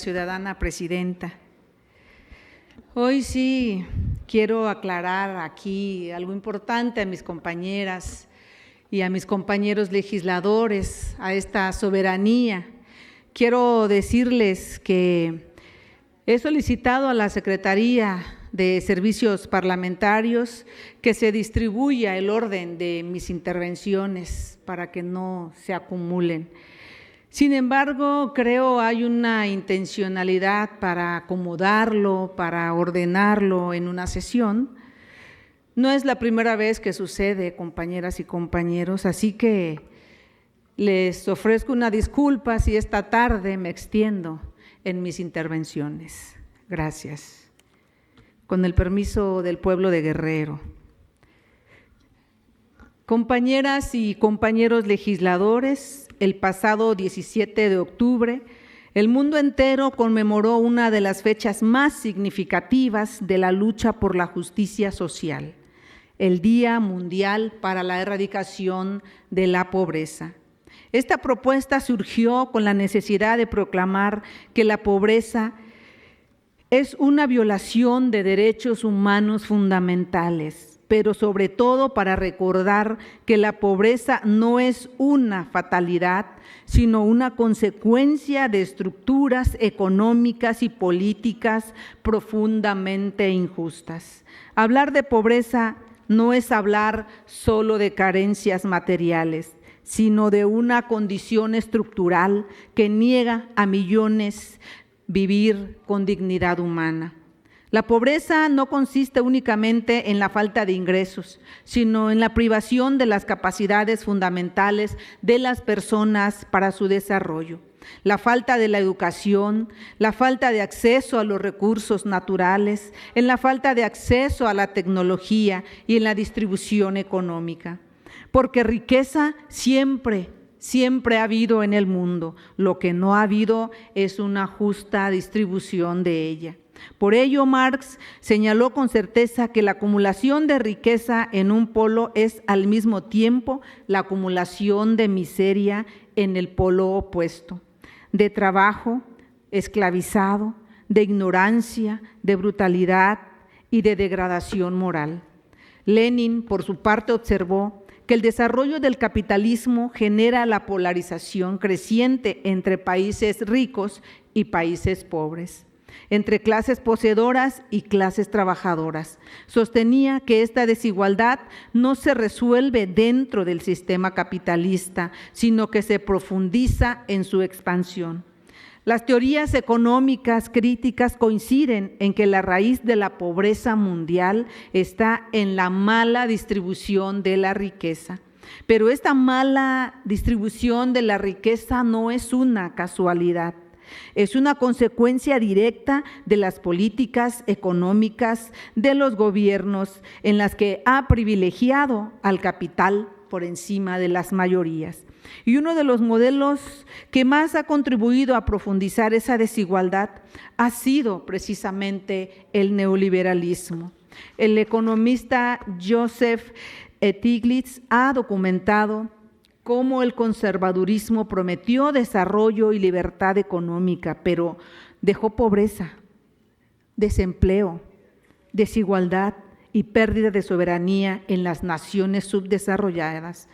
Ciudadana Presidenta. Hoy sí quiero aclarar aquí algo importante a mis compañeras y a mis compañeros legisladores, a esta soberanía. Quiero decirles que he solicitado a la Secretaría de Servicios Parlamentarios que se distribuya el orden de mis intervenciones para que no se acumulen. Sin embargo, creo hay una intencionalidad para acomodarlo, para ordenarlo en una sesión. No es la primera vez que sucede, compañeras y compañeros, así que les ofrezco una disculpa si esta tarde me extiendo en mis intervenciones. Gracias. Con el permiso del pueblo de Guerrero. Compañeras y compañeros legisladores, el pasado 17 de octubre, el mundo entero conmemoró una de las fechas más significativas de la lucha por la justicia social, el Día Mundial para la Erradicación de la Pobreza. Esta propuesta surgió con la necesidad de proclamar que la pobreza es una violación de derechos humanos fundamentales, pero sobre todo para recordar que la pobreza no es una fatalidad, sino una consecuencia de estructuras económicas y políticas profundamente injustas. Hablar de pobreza no es hablar solo de carencias materiales, sino de una condición estructural que niega a millones vivir con dignidad humana. La pobreza no consiste únicamente en la falta de ingresos, sino en la privación de las capacidades fundamentales de las personas para su desarrollo. La falta de la educación, la falta de acceso a los recursos naturales, en la falta de acceso a la tecnología y en la distribución económica. Porque riqueza siempre ha habido en el mundo, lo que no ha habido es una justa distribución de ella. Por ello, Marx señaló con certeza que la acumulación de riqueza en un polo es al mismo tiempo la acumulación de miseria en el polo opuesto, de trabajo esclavizado, de ignorancia, de brutalidad y de degradación moral. Lenin, por su parte, observó que el desarrollo del capitalismo genera la polarización creciente entre países ricos y países pobres, entre clases poseedoras y clases trabajadoras. Sostenía que esta desigualdad no se resuelve dentro del sistema capitalista, sino que se profundiza en su expansión. Las teorías económicas críticas coinciden en que la raíz de la pobreza mundial está en la mala distribución de la riqueza. Pero esta mala distribución de la riqueza no es una casualidad. Es una consecuencia directa de las políticas económicas de los gobiernos en las que ha privilegiado al capital por encima de las mayorías. Y uno de los modelos que más ha contribuido a profundizar esa desigualdad ha sido precisamente el neoliberalismo. El economista Joseph Stiglitz ha documentado cómo el conservadurismo prometió desarrollo y libertad económica, pero dejó pobreza, desempleo, desigualdad y pérdida de soberanía en las naciones subdesarrolladas.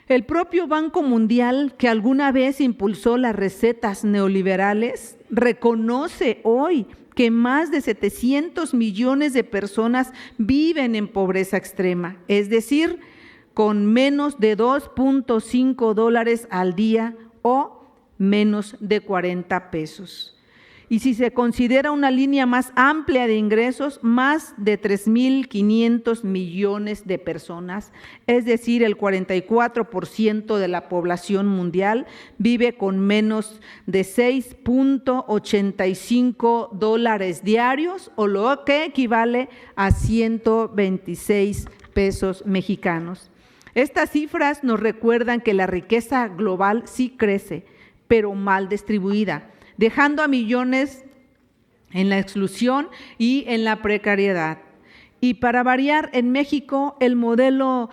El propio Banco Mundial, que alguna vez impulsó las recetas neoliberales, reconoce hoy que más de 700 millones de personas viven en pobreza extrema, es decir, con menos de $2.5 al día o menos de 40 pesos. Y si se considera una línea más amplia de ingresos, más de 3.500 millones de personas, es decir, el 44% de la población mundial, vive con menos de $6.85 diarios, o lo que equivale a 126 pesos mexicanos. Estas cifras nos recuerdan que la riqueza global sí crece, pero mal distribuida, dejando a millones en la exclusión y en la precariedad. Y para variar, en México el modelo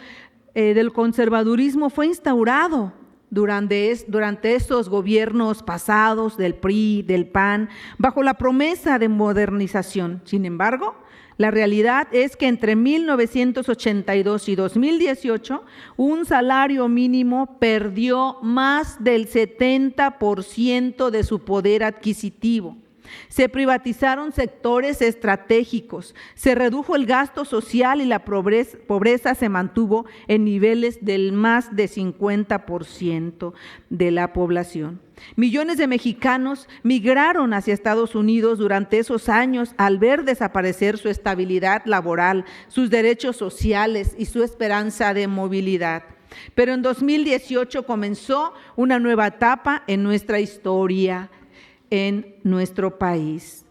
del conservadurismo fue instaurado durante estos gobiernos pasados del PRI, del PAN, bajo la promesa de modernización. Sin embargo, la realidad es que entre 1982 y 2018, un salario mínimo perdió más del 70% de su poder adquisitivo. Se privatizaron sectores estratégicos, se redujo el gasto social y la pobreza se mantuvo en niveles del más de 50% de la población. Millones de mexicanos migraron hacia Estados Unidos durante esos años al ver desaparecer su estabilidad laboral, sus derechos sociales y su esperanza de movilidad. Pero en 2018 comenzó una nueva etapa en nuestra historia, en nuestro país.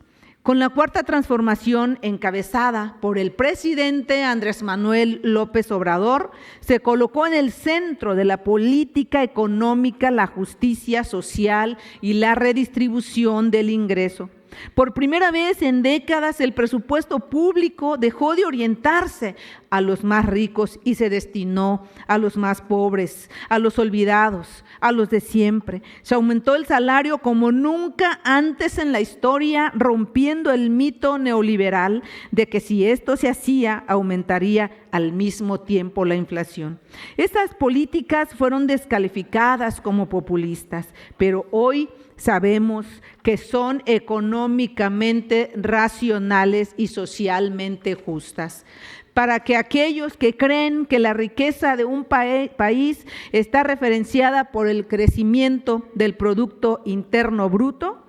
Con la cuarta transformación encabezada por el presidente Andrés Manuel López Obrador, se colocó en el centro de la política económica la justicia social y la redistribución del ingreso. Por primera vez en décadas, el presupuesto público dejó de orientarse a los más ricos y se destinó a los más pobres, a los olvidados, a los de siempre. Se aumentó el salario como nunca antes en la historia, rompiendo el mito neoliberal de que si esto se hacía, aumentaría al mismo tiempo la inflación. Estas políticas fueron descalificadas como populistas, pero hoy sabemos que son económicamente racionales y socialmente justas, para que aquellos que creen que la riqueza de un país está referenciada por el crecimiento del Producto Interno Bruto,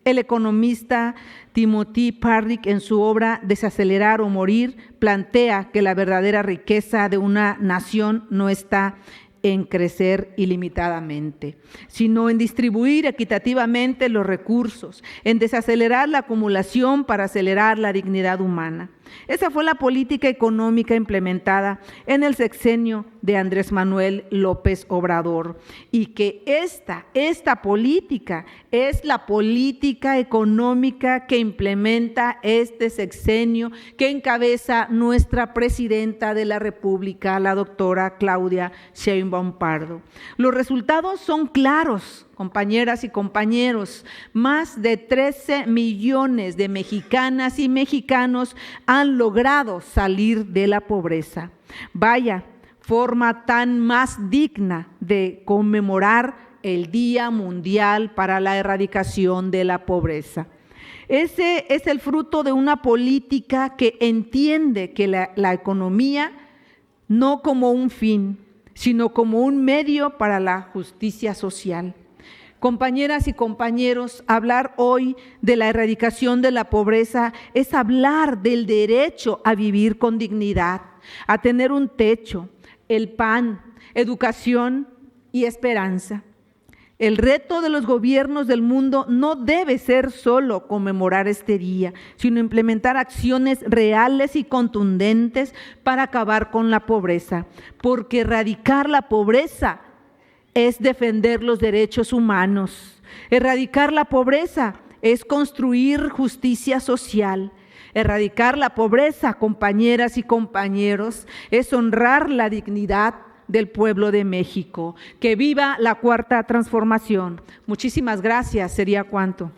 el economista Timothy Parrick, en su obra Desacelerar o Morir, plantea que la verdadera riqueza de una nación no está en crecer ilimitadamente, sino en distribuir equitativamente los recursos, en desacelerar la acumulación para acelerar la dignidad humana. Esa fue la política económica implementada en el sexenio de Andrés Manuel López Obrador, y que esta política es la política económica que implementa este sexenio que encabeza nuestra presidenta de la República, la doctora Claudia Sheinbaum Pardo. Los resultados son claros, compañeras y compañeros. Más de 13 millones de mexicanas y mexicanos han logrado salir de la pobreza. Vaya forma tan más digna de conmemorar el Día Mundial para la Erradicación de la Pobreza. Ese es el fruto de una política que entiende que la economía no como un fin, sino como un medio para la justicia social. Compañeras y compañeros, hablar hoy de la erradicación de la pobreza es hablar del derecho a vivir con dignidad, a tener un techo, el pan, educación y esperanza. El reto de los gobiernos del mundo no debe ser solo conmemorar este día, sino implementar acciones reales y contundentes para acabar con la pobreza, porque erradicar la pobreza es defender los derechos humanos. Erradicar la pobreza es construir justicia social. Erradicar la pobreza, compañeras y compañeros, es honrar la dignidad del pueblo de México. Que viva la cuarta transformación. Muchísimas gracias. Sería cuanto.